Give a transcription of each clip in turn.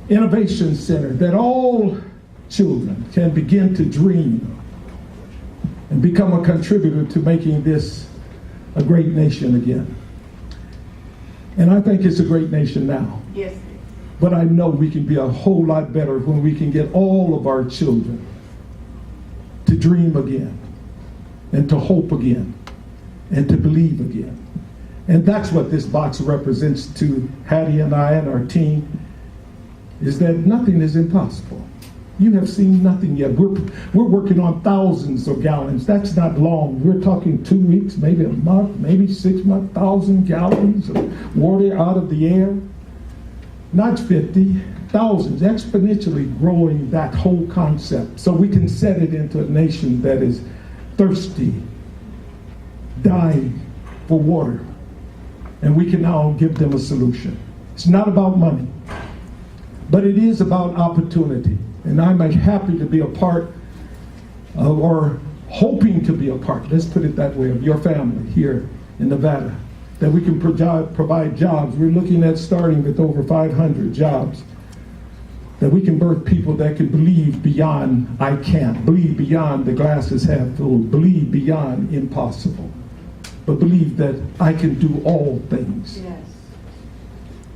Innovation Center that all children can begin to dream and become a contributor to making this a great nation again. And I think it's a great nation now. Yes. But I know we can be a whole lot better when we can get all of our children to dream again and to hope again and to believe again. And that's what this box represents to Hattie and I and our team, is that nothing is impossible. You have seen nothing yet. We're working on thousands of gallons. That's not long. We're talking 2 weeks, maybe a month, maybe 6 months, 1,000 gallons of water out of the air. Not 50, thousands, exponentially growing that whole concept. So we can set it into a nation that is thirsty, dying for water. And we can now give them a solution. It's not about money, but it is about opportunity. And I'm happy to be a part of, or hoping to be a part, let's put it that way, of your family here in Nevada, that we can provide jobs. We're looking at starting with over 500 jobs, that we can birth people that can believe beyond I can't, believe beyond the glass is half full, believe beyond impossible, but believe that I can do all things. Yes.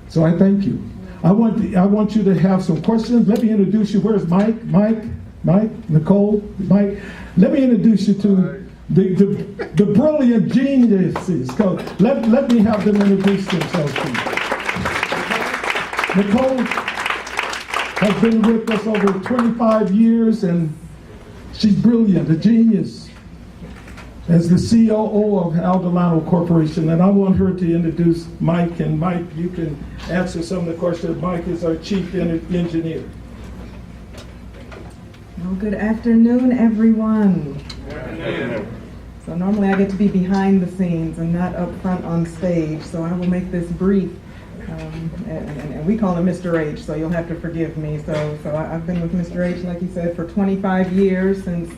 So I thank you. I want you to have some questions. Let me introduce you. Where's Mike, Nicole, Mike? Let me introduce you to the brilliant geniuses. So let me have them introduce themselves to you. Nicole has been with us over 25 years, and she's brilliant, a genius, as the COO of Aldelano Corporation. And I want her to introduce Mike, and Mike, you can answer some of the questions. Mike is our chief engineer. Well, good afternoon, everyone. So normally I get to be behind the scenes and not up front on stage, so I will make this brief. And we call him Mr. H, so you'll have to forgive me. So I've been with Mr. H, like he said, for 25 years, since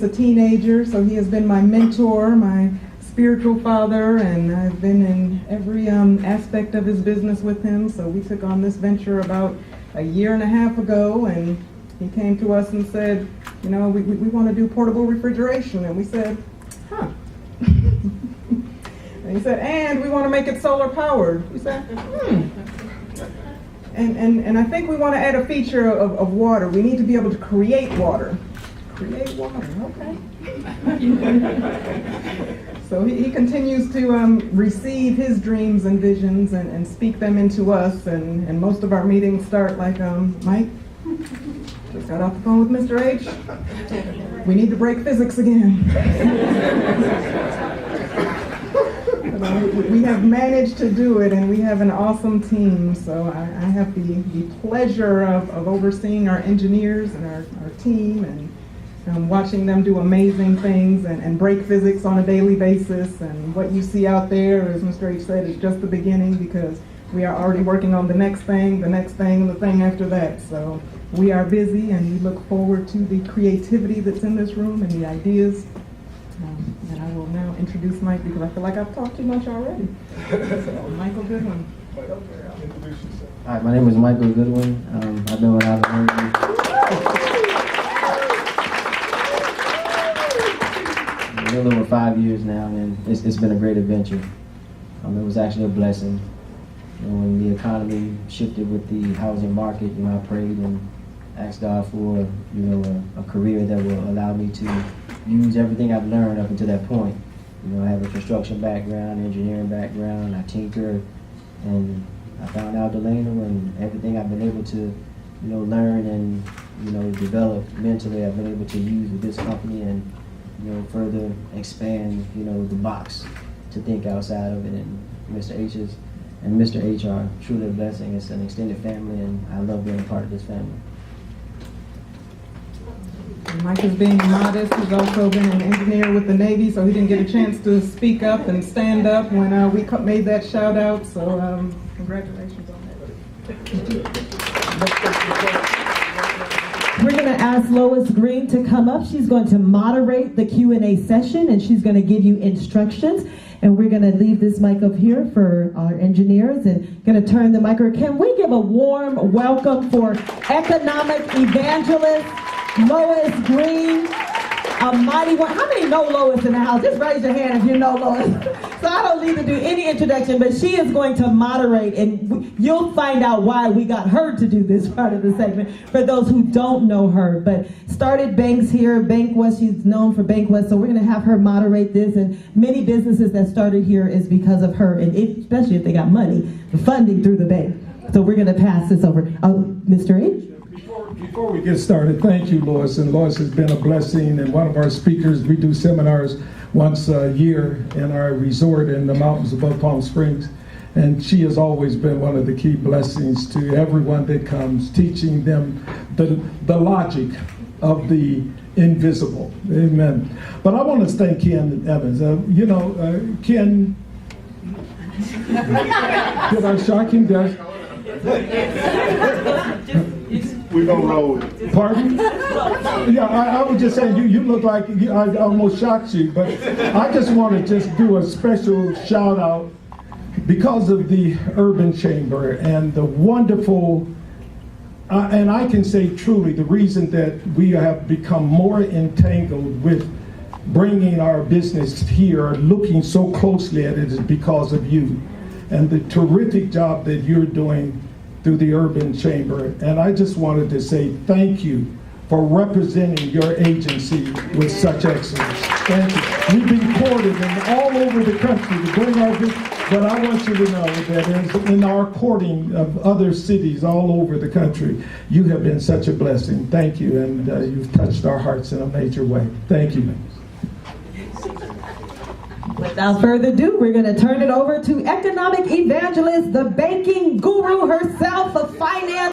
a teenager. So he has been my mentor, my spiritual father, and I've been in every aspect of his business with him. So we took on this venture about a year and a half ago, and he came to us and said, you know, we want to do portable refrigeration. And we said, huh. And he said, and we want to make it solar powered. We said, And I think we want to add a feature of water. We need to be able to create water. Create water, okay. So he continues to receive his dreams and visions and speak them into us. And most of our meetings start like, Mike, just got off the phone with Mr. H. We need to break physics again. We have managed to do it, and we have an awesome team. So I have the pleasure of overseeing our engineers and our team, and watching them do amazing things and break physics on a daily basis. And what you see out there, as Mr. H said, is just the beginning, because we are already working on the next thing, and the thing after that. So we are busy, and we look forward to the creativity that's in this room and the ideas. And I will now introduce Mike, because I feel like I've talked too much already. So, Michael Goodwin. Hi, my name is Michael Goodwin. I've been with Aldelano a little over 5 years now, and it's been a great adventure. It was actually a blessing. When the economy shifted with the housing market, I prayed and asked God for, a career that will allow me to use everything I've learned up until that point. I have a construction background, engineering background, I tinker, and I found Aldelano, and everything I've been able to, learn and, develop mentally, I've been able to use with this company and, further expand, the box to think outside of it. And Mr. H are truly a blessing. It's an extended family, and I love being a part of this family. Mike is being modest. He's also been an engineer with the Navy, so he didn't get a chance to speak up and stand up when we made that shout out. So congratulations on that. We're going to ask Lois Green to come up. She's going to moderate the Q&A session, and she's going to give you instructions. And we're going to leave this mic up here for our engineers and going to turn the mic over. Can we give a warm welcome for economic evangelist Lois Green, a mighty one. How many know Lois in the house? Just raise your hand if you know Lois. So I don't need to do any introduction, but she is going to moderate, and you'll find out why we got her to do this part of the segment for those who don't know her. But started banks here, Bank West, she's known for Bank West, so we're going to have her moderate this, and many businesses that started here is because of her, and especially if they got money, the funding through the bank. So we're going to pass this over. Mr. H? Before we get started, thank you, Lois. And Lois has been a blessing and one of our speakers. We do seminars once a year in our resort in the mountains above Palm Springs. And she has always been one of the key blessings to everyone that comes, teaching them the logic of the invisible. Amen. But I want to thank Ken Evans. Ken, did I shock him? We're gonna roll it. Pardon? Yeah, I was just saying, you look like, I almost shocked you, but I just want to just do a special shout out because of the Urban Chamber and the wonderful, and I can say truly, the reason that we have become more entangled with bringing our business here, looking so closely at it, is because of you and the terrific job that you're doing through the Urban Chamber. And I just wanted to say thank you for representing your agency with such excellence. Thank you. We've been courted all over the country to bring our business, but I want you to know that in our courting of other cities all over the country, you have been such a blessing. Thank you, and you've touched our hearts in a major way. Thank you. Without further ado, we're going to turn it over to economic evangelist, the banking guru herself of finance.